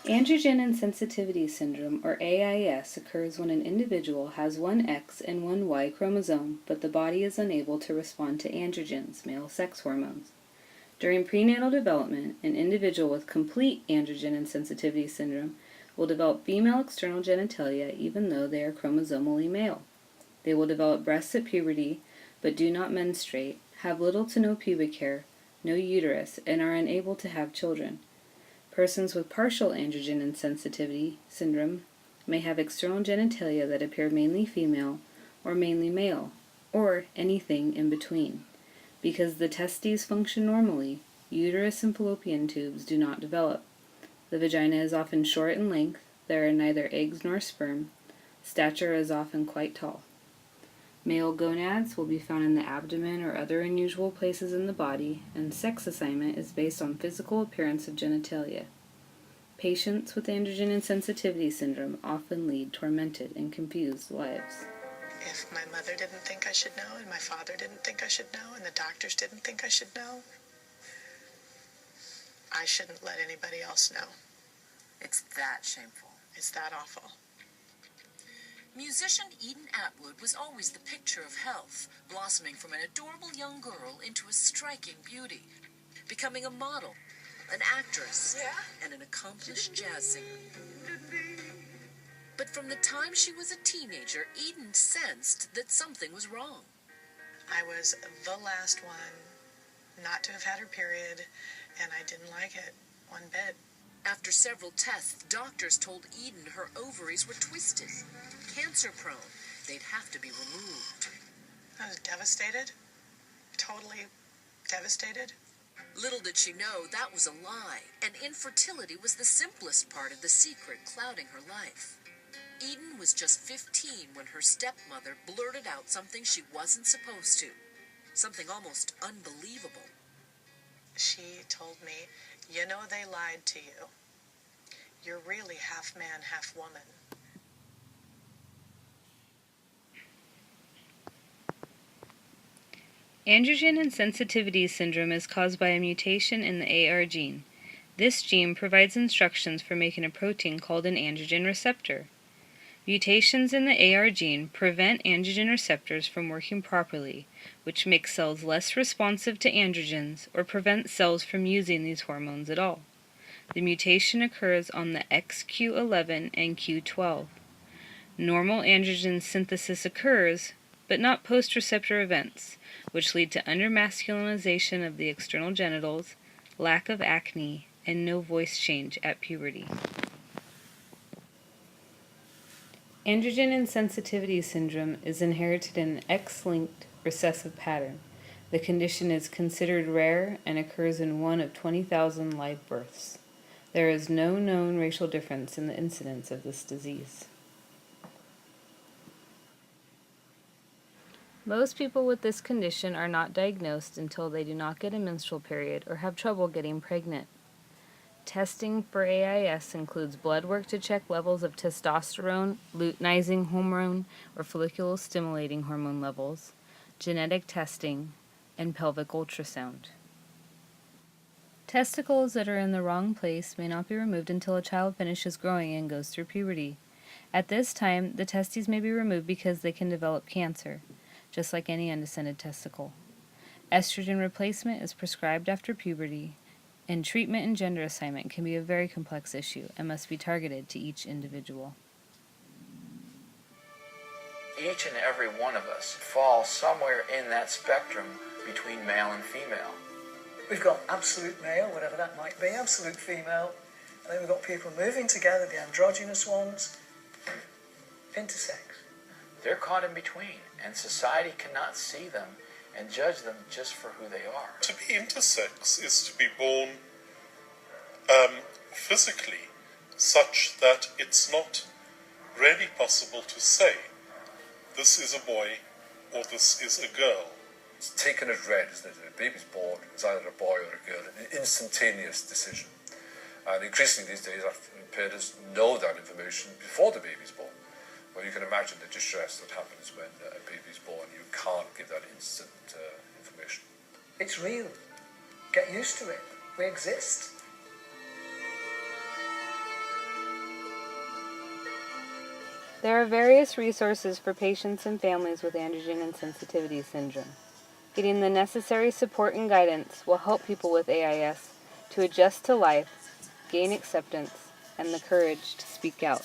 Androgen insensitivity syndrome, or AIS, occurs when an individual has one X and one Y chromosome, but the body is unable to respond to androgens, male sex hormones. During prenatal development, an individual with complete androgen insensitivity syndrome will develop female external genitalia even though they are chromosomally male. They will develop breasts at puberty, but do not menstruate, have little to no pubic hair, no uterus, and are unable to have children. Persons with partial androgen insensitivity syndrome may have external genitalia that appear mainly female or mainly male, or anything in between. Because the testes function normally, uterus and fallopian tubes do not develop. The vagina is often short in length, there are neither eggs nor sperm, stature is often quite tall. Male gonads will be found in the abdomen or other unusual places in the body, and sex assignment is based on physical appearance of genitalia. Patients with androgen insensitivity syndrome often lead tormented and confused lives. If my mother didn't think I should know, and my father didn't think I should know, and the doctors didn't think I should know, I shouldn't let anybody else know. It's that shameful. It's that awful. Musician Eden Atwood was always the picture of health, blossoming from an adorable young girl into a striking beauty, becoming a model, an actress, and an accomplished jazz singer. But from the time she was a teenager, Eden sensed that something was wrong. I was the last one not to have had her period, and I didn't like it one bit. After several tests, doctors told Eden her ovaries were twisted, cancer-prone. They'd have to be removed. I was devastated, totally devastated. Little did she know that was a lie, and infertility was the simplest part of the secret clouding her life. Eden was just 15 when her stepmother blurted out something she wasn't supposed to, something almost unbelievable. She told me, "You know they lied to you. You're really half man, half woman." Androgen insensitivity syndrome is caused by a mutation in the AR gene. This gene provides instructions for making a protein called an androgen receptor. Mutations in the AR gene prevent androgen receptors from working properly, which makes cells less responsive to androgens or prevents cells from using these hormones at all. The mutation occurs on the XQ11 and Q12. Normal androgen synthesis occurs, but not post-receptor events, which lead to undermasculinization of the external genitals, lack of acne, and no voice change at puberty. Androgen insensitivity syndrome is inherited in an X-linked recessive pattern. The condition is considered rare and occurs in 1 of 20,000 live births. There is no known racial difference in the incidence of this disease. Most people with this condition are not diagnosed until they do not get a menstrual period or have trouble getting pregnant. Testing for AIS includes blood work to check levels of testosterone, luteinizing hormone, or follicular-stimulating hormone levels, genetic testing, and pelvic ultrasound. Testicles that are in the wrong place may not be removed until a child finishes growing and goes through puberty. At this time, the testes may be removed because they can develop cancer, just like any undescended testicle. Estrogen replacement is prescribed after puberty, and treatment and gender assignment can be a very complex issue and must be targeted to each individual. Each and every one of us falls somewhere in that spectrum between male and female. We've got absolute male, whatever that might be, absolute female, and then we've got people moving together, the androgynous ones, intersex. They're caught in between, and society cannot see them and judge them just for who they are. To be intersex is to be born physically such that it's not really possible to say this is a boy or this is a girl. It's taken as read, isn't it? The baby's born, it's either a boy or a girl, an instantaneous decision. And increasingly these days, parents know that information before the baby's born. Well, you can imagine the distress that happens when a baby's born. You can't give that instant information. It's real. Get used to it. We exist. There are various resources for patients and families with androgen insensitivity syndrome. Getting the necessary support and guidance will help people with AIS to adjust to life, gain acceptance, and the courage to speak out.